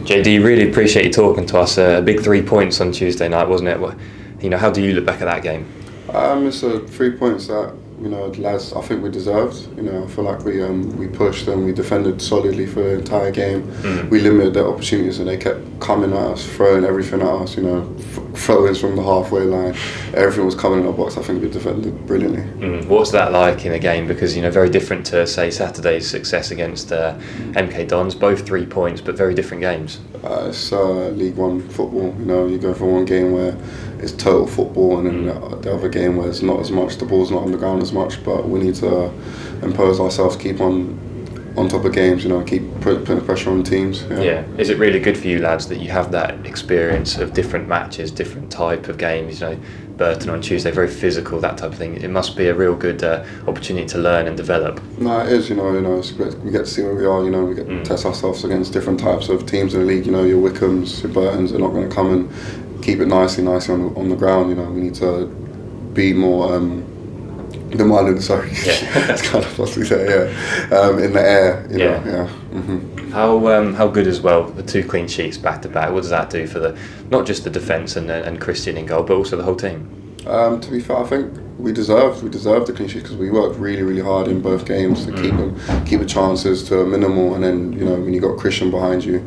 JD, really appreciate you talking to us. A big 3 points on Tuesday night, wasn't it? How do you look back at that game? It's 3 points that the lads I think we deserved. I feel like we pushed and we defended solidly for the entire game. We limited their opportunities and they kept coming at us, throwing everything at us. Throw-ins from the halfway line. Everything was coming in our box. I think we defended brilliantly. What's that like in a game? Because very different to say Saturday's success against MK Dons. Both 3 points, but very different games. It's League One football. You go from one game where it's total football, and then the other game where it's not as much. The ball's not on the ground as much, but we need to impose ourselves, keep on top of games. Keep putting pressure on teams. Yeah. Is it really good for you lads that you have that experience of different matches, different type of games? Burton on Tuesday, very physical, that type of thing. It must be a real good opportunity to learn and develop. No, it is. It's great. We get to see where we are. We get to test ourselves against different types of teams in the league. Your Wickhams, your Burtons are not going to come and keep it nicely on the ground. We need to be more demanding. Sorry, that's kind of what we say. In the air. How good as well the 2 clean sheets back to back? What does that do for not just the defence and Christian in goal, but also the whole team? To be fair, I think we deserved the clean sheet because we worked really, really hard in both games to keep the chances to a minimal. And then when you got Christian behind you,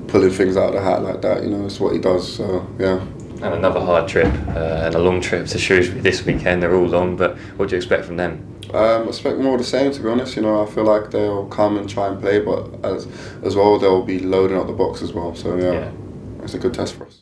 pulling things out of the hat like that, it's what he does. So yeah. And another hard trip and a long trip to Shrewsbury this weekend. They're all long, but what do you expect from them? I expect more of the same, to be honest. I feel like they'll come and try and play, but as well they'll be loading up the box as well. So yeah. It's a good test for us.